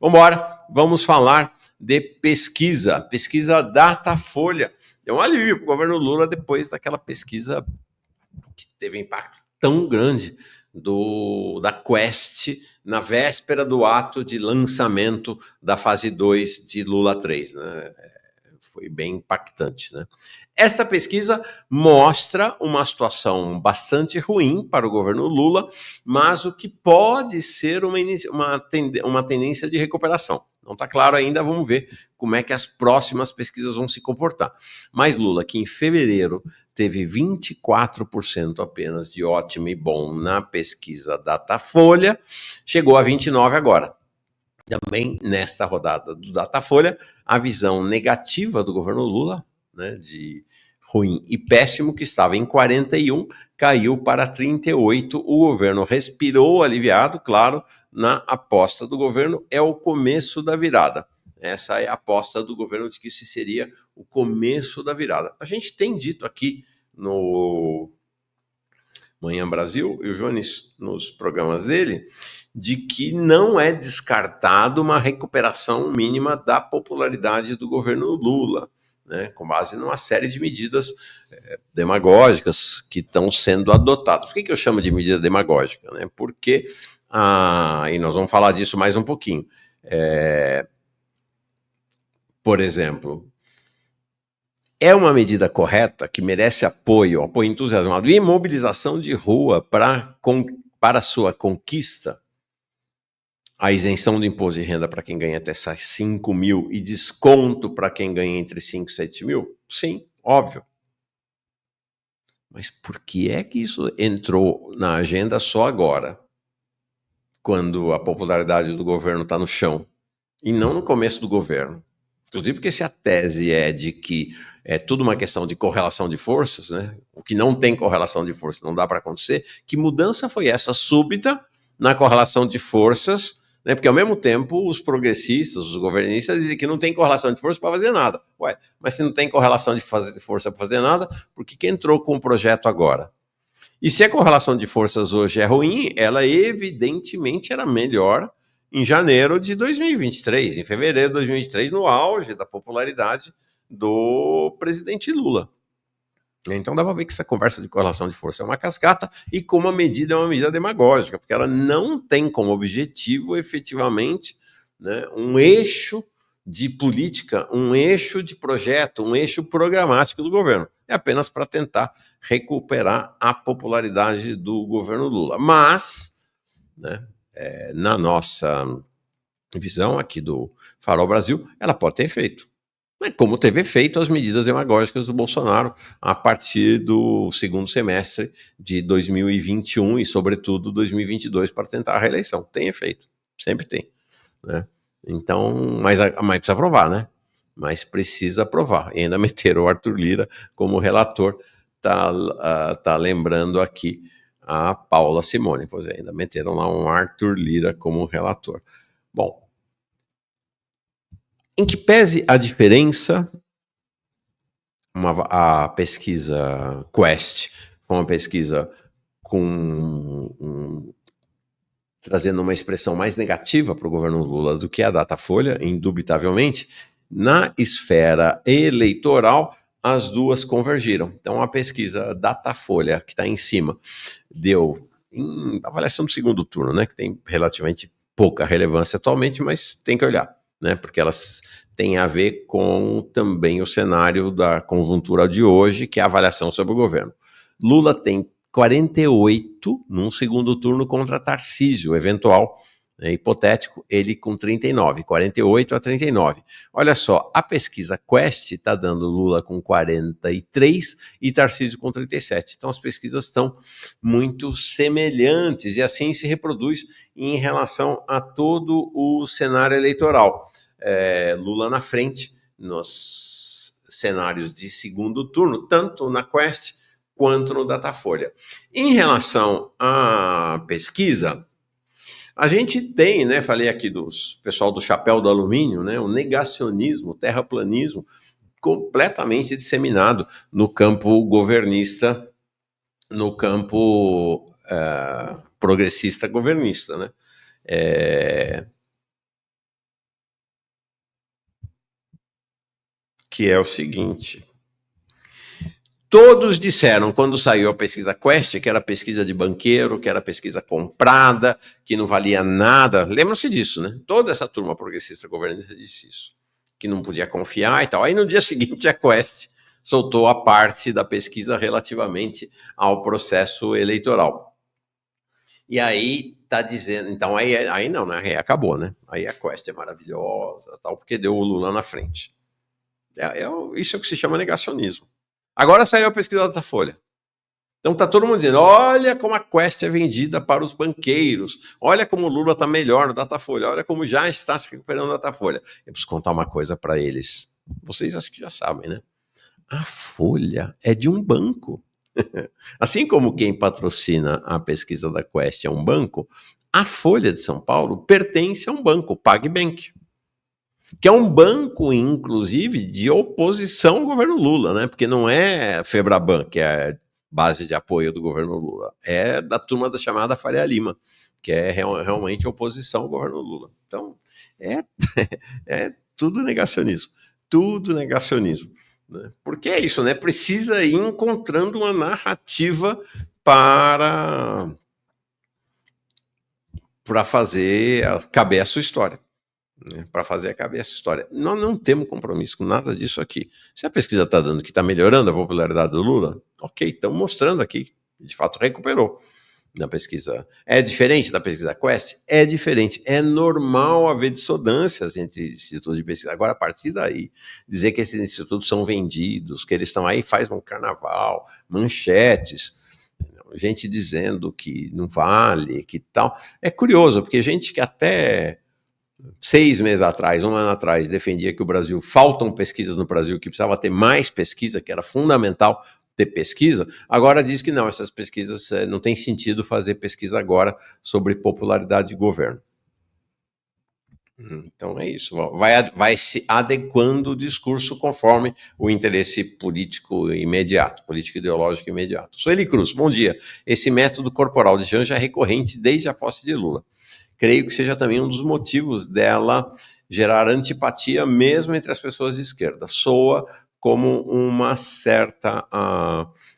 Vambora, vamos falar de pesquisa Datafolha. Deu um alívio para o governo Lula depois daquela pesquisa que teve impacto tão grande da Quest na véspera do ato de lançamento da fase 2 de Lula 3, né? Foi bem impactante, né? Esta pesquisa mostra uma situação bastante ruim para o governo Lula, mas o que pode ser uma tendência de recuperação. Não está claro ainda, vamos ver como é que as próximas pesquisas vão se comportar. Mas Lula, que em fevereiro teve 24% apenas de ótimo e bom na pesquisa Datafolha, chegou a 29% agora. Também nesta rodada do Datafolha, a visão negativa do governo Lula, né, de ruim e péssimo, que estava em 41, caiu para 38. O governo respirou aliviado, claro, na aposta do governo, é o começo da virada. Essa é a aposta do governo de que isso seria o começo da virada. A gente tem dito aqui no Manhã Brasil, e o Jones nos programas dele, de que não é descartado uma recuperação mínima da popularidade do governo Lula, né, com base numa série de medidas demagógicas que estão sendo adotadas. Por que eu chamo de medida demagógica? Né? Porque, e nós vamos falar disso mais um pouquinho, por exemplo, é uma medida correta que merece apoio entusiasmado e mobilização de rua para sua conquista, a isenção do imposto de renda para quem ganha até 5 mil e desconto para quem ganha entre 5 e 7 mil? Sim, óbvio. Mas por que é que isso entrou na agenda só agora, quando a popularidade do governo está no chão, e não no começo do governo? Inclusive porque se a tese é de que é tudo uma questão de correlação de forças, né? O que não tem correlação de forças não dá para acontecer. Que mudança foi essa súbita na correlação de forças, né? Porque ao mesmo tempo os progressistas, os governistas dizem que não tem correlação de forças para fazer nada. Ué, mas se não tem correlação de força para fazer nada, por que entrou com o projeto agora? E se a correlação de forças hoje é ruim, ela evidentemente era melhor em janeiro de 2023, em fevereiro de 2023, no auge da popularidade do presidente Lula. Então dá para ver que essa conversa de correlação de força é uma cascata e como a medida é uma medida demagógica, porque ela não tem como objetivo efetivamente, né, um eixo de política, um eixo de projeto, um eixo programático do governo. É apenas para tentar recuperar a popularidade do governo Lula. Mas, né, na nossa visão aqui do Farol Brasil, ela pode ter efeito. Como teve efeito as medidas demagógicas do Bolsonaro a partir do segundo semestre de 2021 e, sobretudo, 2022 para tentar a reeleição. Tem efeito, sempre tem, né? Então, mas precisa aprovar, né? Mas precisa aprovar. E ainda meteram o Arthur Lira como relator. Tá lembrando aqui a Paula Simone. Pois é, ainda meteram lá um Arthur Lira como relator. Bom, em que pese a diferença, a pesquisa Quest foi uma pesquisa trazendo uma expressão mais negativa para o governo Lula do que a Datafolha, indubitavelmente. Na esfera eleitoral, as duas convergiram. Então, a pesquisa Datafolha, que está em cima, deu, em avaliação do segundo turno, né, que tem relativamente pouca relevância atualmente, mas tem que olhar, né, porque elas têm a ver com também o cenário da conjuntura de hoje, que é a avaliação sobre o governo. Lula tem 48 num segundo turno contra Tarcísio, eventual, hipotético, ele com 39, 48 a 39. Olha só, a pesquisa Quest está dando Lula com 43 e Tarcísio com 37. Então as pesquisas estão muito semelhantes e assim se reproduz em relação a todo o cenário eleitoral. Lula na frente nos cenários de segundo turno, tanto na Quest quanto no Datafolha. Em relação à pesquisa, a gente tem, né, falei aqui do pessoal do chapéu do alumínio, né, o negacionismo, o terraplanismo, completamente disseminado no campo governista, no campo progressista governista, né? que é o seguinte. Todos disseram, quando saiu a pesquisa Quest, que era pesquisa de banqueiro, que era pesquisa comprada, que não valia nada. Lembram-se disso, né? Toda essa turma progressista governista disse isso, que não podia confiar e tal. Aí no dia seguinte a Quest soltou a parte da pesquisa relativamente ao processo eleitoral. E aí tá dizendo, então aí não, né? Aí acabou, né? Aí a Quest é maravilhosa, tal, porque deu o Lula na frente. Isso é o que se chama negacionismo. Agora saiu a pesquisa da Datafolha. Então tá todo mundo dizendo, olha como a Quest é vendida para os banqueiros, olha como o Lula tá melhor no Datafolha, olha como já está se recuperando o Datafolha. Eu preciso contar uma coisa para eles. Vocês acho que já sabem, né? A Folha é de um banco. Assim como quem patrocina a pesquisa da Quest é um banco, a Folha de São Paulo pertence a um banco, o PagBank, que é um banco, inclusive, de oposição ao governo Lula, né? Porque não é Febraban, que é a base de apoio do governo Lula, é da turma da chamada Faria Lima, que é realmente oposição ao governo Lula. Então, é, é tudo negacionismo. Tudo negacionismo. Né? Porque é isso, né? Precisa ir encontrando uma narrativa para fazer caber a sua história. Né, para fazer caber essa história. Nós não temos compromisso com nada disso aqui. Se a pesquisa está dando que está melhorando a popularidade do Lula, ok, estamos mostrando aqui que de fato recuperou na pesquisa. É diferente da pesquisa Quest? É diferente. É normal haver dissonâncias entre institutos de pesquisa. Agora, a partir daí, dizer que esses institutos são vendidos, que eles estão aí, faz um carnaval, manchetes, gente dizendo que não vale, que tal. É curioso, porque gente que até 6 meses atrás, um ano atrás, defendia que o Brasil, faltam pesquisas no Brasil, que precisava ter mais pesquisa, que era fundamental ter pesquisa, agora diz que não, essas pesquisas não tem sentido fazer pesquisa agora sobre popularidade de governo. Então é isso, vai se adequando o discurso conforme o interesse político imediato, político ideológico imediato. Sueli Cruz, bom dia. Esse método corporal de Janja é recorrente desde a posse de Lula. Creio que seja também um dos motivos dela gerar antipatia mesmo entre as pessoas de esquerda. Soa como uma certa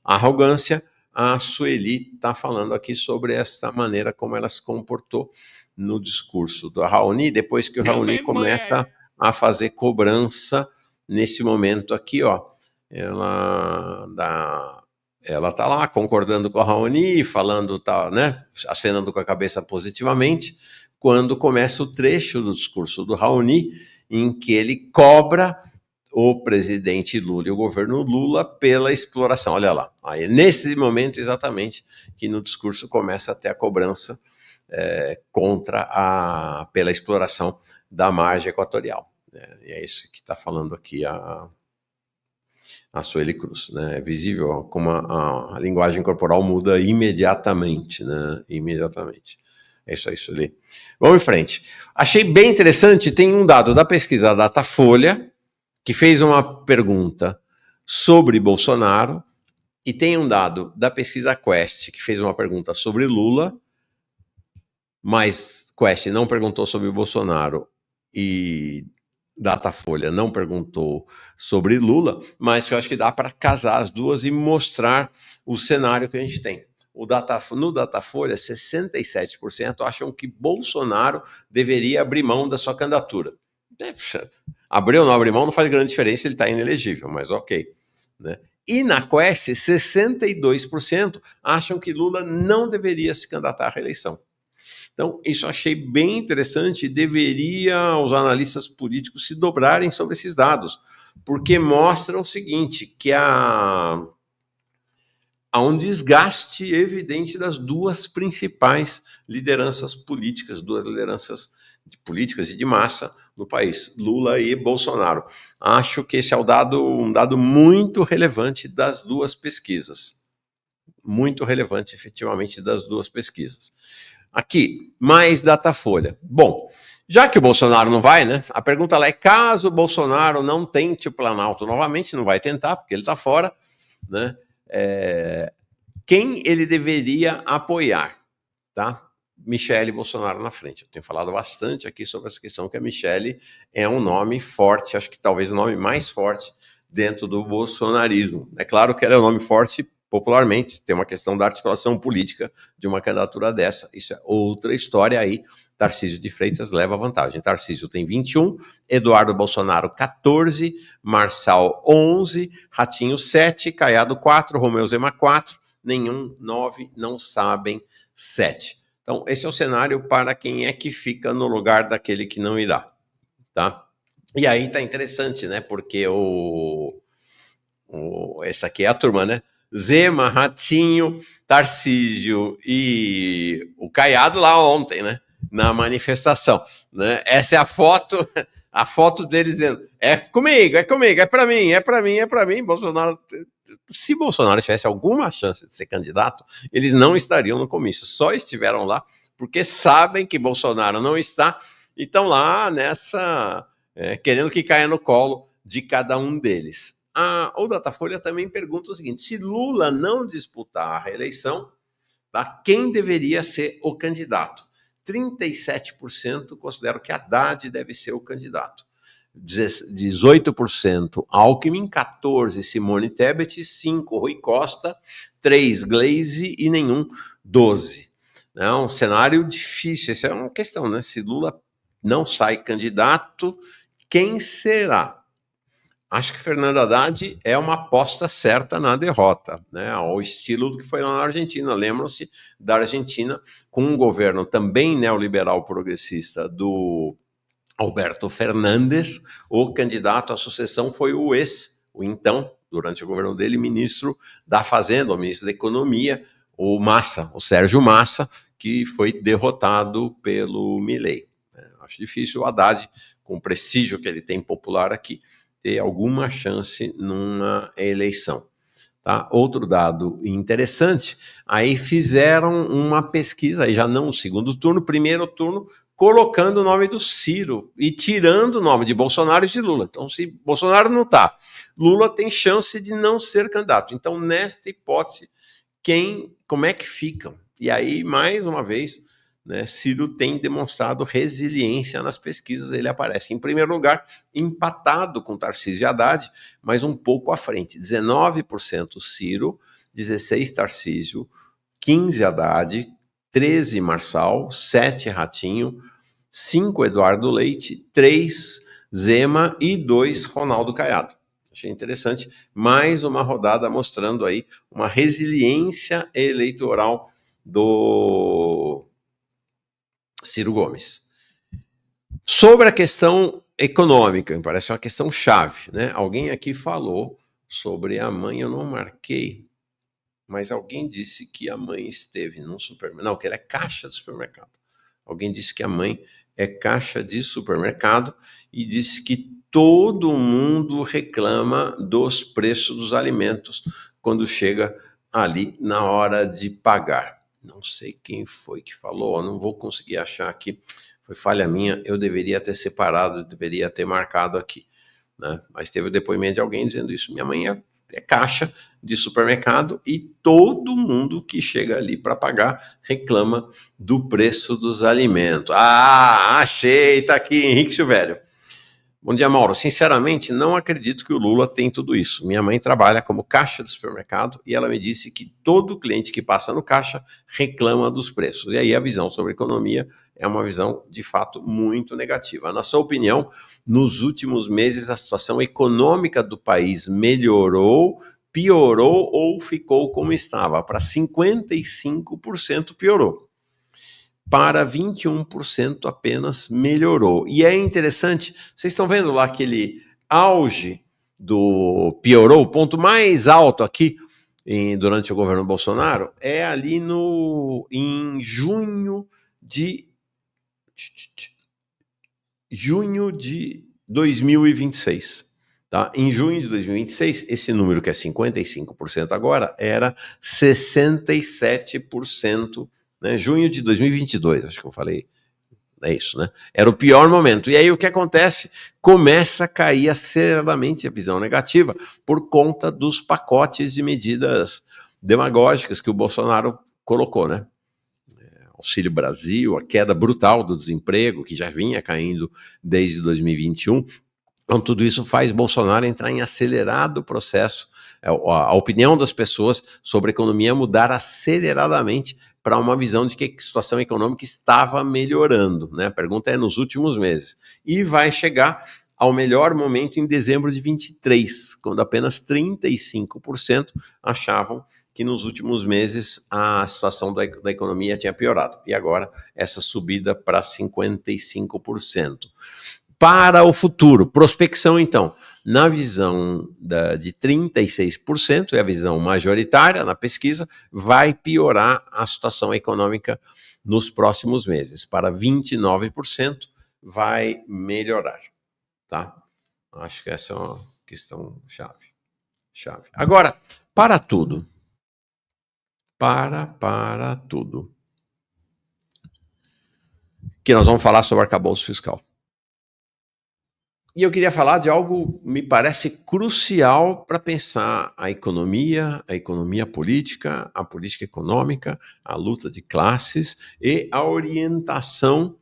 arrogância. A Sueli está falando aqui sobre essa maneira como ela se comportou no discurso do Raoni, depois que o Raoni começa a fazer cobrança nesse momento aqui, ó. Ela tá lá concordando com a Raoni, falando, tá, né, acenando com a cabeça positivamente, quando começa o trecho do discurso do Raoni, em que ele cobra o presidente Lula e o governo Lula pela exploração. Olha lá, aí nesse momento exatamente que no discurso começa até a cobrança pela exploração da margem equatorial. E é isso que está falando aqui a Sueli Cruz. Né? É visível como a linguagem corporal muda imediatamente, né? Imediatamente. É isso aí, Sueli. Vamos em frente. Achei bem interessante, tem um dado da pesquisa Datafolha, que fez uma pergunta sobre Bolsonaro, e tem um dado da pesquisa Quest, que fez uma pergunta sobre Lula, mas Quest não perguntou sobre Bolsonaro e Datafolha não perguntou sobre Lula, mas eu acho que dá para casar as duas e mostrar o cenário que a gente tem. No Datafolha, 67% acham que Bolsonaro deveria abrir mão da sua candidatura. Abrir ou não abrir mão não faz grande diferença, ele está inelegível, mas ok. Né? E na Quest, 62% acham que Lula não deveria se candidatar à reeleição. Então, isso eu achei bem interessante e deveria os analistas políticos se dobrarem sobre esses dados, porque mostram o seguinte, que há um desgaste evidente das duas principais lideranças políticas, duas lideranças políticas e de massa no país, Lula e Bolsonaro. Acho que esse é um dado muito relevante das duas pesquisas. Muito relevante, efetivamente, das duas pesquisas. Aqui, mais Datafolha. Bom, já que o Bolsonaro não vai, né? A pergunta lá é: caso o Bolsonaro não tente o Planalto novamente, não vai tentar, porque ele está fora, né? Quem ele deveria apoiar, tá? Michele Bolsonaro na frente. Eu tenho falado bastante aqui sobre essa questão, que a Michele é um nome forte, acho que talvez o nome mais forte dentro do bolsonarismo. É claro que ela é um nome forte popularmente, tem uma questão da articulação política de uma candidatura dessa. Isso é outra história aí. Tarcísio de Freitas leva vantagem. Tarcísio tem 21, Eduardo Bolsonaro 14, Marçal 11, Ratinho 7, Caiado 4, Romeu Zema 4, nenhum 9, não sabem 7. Então, esse é o cenário para quem é que fica no lugar daquele que não irá, tá? E aí tá interessante, né? Porque essa aqui é a turma, né? Zema, Ratinho, Tarcísio e o Caiado lá ontem, né? Na manifestação, né? Essa é a foto deles dizendo: é comigo, é para mim, é para mim, é para mim. Bolsonaro, se Bolsonaro tivesse alguma chance de ser candidato, eles não estariam no comício, só estiveram lá porque sabem que Bolsonaro não está e estão lá nessa, querendo que caia no colo de cada um deles. O Datafolha também pergunta o seguinte: se Lula não disputar a reeleição, tá, quem deveria ser o candidato? 37% consideram que Haddad deve ser o candidato. 18% Alckmin, 14% Simone Tebet, 5% Rui Costa, 3% Gleisi e nenhum 12%. É um cenário difícil, essa é uma questão, né? Se Lula não sai candidato, quem será? Acho que Fernando Haddad é uma aposta certa na derrota, né? Ao estilo do que foi lá na Argentina. Lembram-se da Argentina com um governo também neoliberal progressista do Alberto Fernandes. O candidato à sucessão foi o então, durante o governo dele, ministro da Fazenda, o ministro da Economia, o Massa, o Sérgio Massa, que foi derrotado pelo Milei. Acho difícil o Haddad, com o prestígio que ele tem popular aqui, ter alguma chance numa eleição. Tá? Outro dado interessante, aí fizeram uma pesquisa, aí já não o segundo turno, primeiro turno, colocando o nome do Ciro e tirando o nome de Bolsonaro e de Lula. Então, se Bolsonaro não está, Lula tem chance de não ser candidato. Então, nesta hipótese, como é que ficam? E aí, mais uma vez, né, Ciro tem demonstrado resiliência nas pesquisas, ele aparece em primeiro lugar, empatado com Tarcísio e Haddad, mas um pouco à frente, 19% Ciro, 16% Tarcísio, 15% Haddad, 13% Marçal, 7% Ratinho, 5% Eduardo Leite, 3% Zema e 2% Ronaldo Caiado. Achei interessante, mais uma rodada mostrando aí uma resiliência eleitoral do Ciro Gomes. Sobre a questão econômica, me parece uma questão chave, né? Alguém aqui falou sobre a mãe, eu não marquei, mas alguém disse que a mãe esteve num supermercado, não, que ela é caixa de supermercado. Alguém disse que a mãe é caixa de supermercado e disse que todo mundo reclama dos preços dos alimentos quando chega ali na hora de pagar. Não sei quem foi que falou, não vou conseguir achar aqui, foi falha minha, eu deveria ter separado, deveria ter marcado aqui, né? Mas teve o depoimento de alguém dizendo isso. Minha mãe é caixa de supermercado e todo mundo que chega ali para pagar reclama do preço dos alimentos. Achei, tá aqui, Henrique Silvério. Bom dia, Mauro. Sinceramente, não acredito que o Lula tem tudo isso. Minha mãe trabalha como caixa do supermercado e ela me disse que todo cliente que passa no caixa reclama dos preços. E aí a visão sobre economia é uma visão, de fato, muito negativa. Na sua opinião, nos últimos meses a situação econômica do país melhorou, piorou ou ficou como estava? Para 55% piorou. Para 21% apenas melhorou. E é interessante, vocês estão vendo lá aquele auge do piorou, o ponto mais alto aqui durante o governo Bolsonaro é ali em junho de 2026. Tá? Em junho de 2026, esse número que é 55% agora era 67%. Né? Junho de 2022, acho que eu falei, é isso, né? Era o pior momento. E aí o que acontece? Começa a cair aceleradamente a visão negativa por conta dos pacotes de medidas demagógicas que o Bolsonaro colocou, né? Auxílio Brasil, a queda brutal do desemprego, que já vinha caindo desde 2021. Então, tudo isso faz Bolsonaro entrar em acelerado processo, a opinião das pessoas sobre a economia mudar aceleradamente para uma visão de que a situação econômica estava melhorando, né? A pergunta é nos últimos meses. E vai chegar ao melhor momento em dezembro de 23, quando apenas 35% achavam que nos últimos meses a situação da economia tinha piorado. E agora essa subida para 55%. Para o futuro, prospecção, então, na visão de 36%, é a visão majoritária na pesquisa, vai piorar a situação econômica nos próximos meses. Para 29%, vai melhorar, tá? Acho que essa é uma questão chave. Agora, para tudo. Para tudo. Que nós vamos falar sobre arcabouço fiscal. E eu queria falar de algo que me parece crucial para pensar a economia política, a política econômica, a luta de classes e a orientação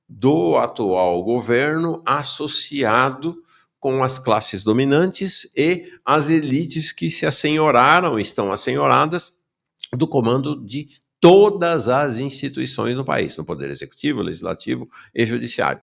do atual governo associado com as classes dominantes e as elites que se assenhoraram, estão assenhoradas do comando de todas as instituições no país, no Poder Executivo, Legislativo e Judiciário.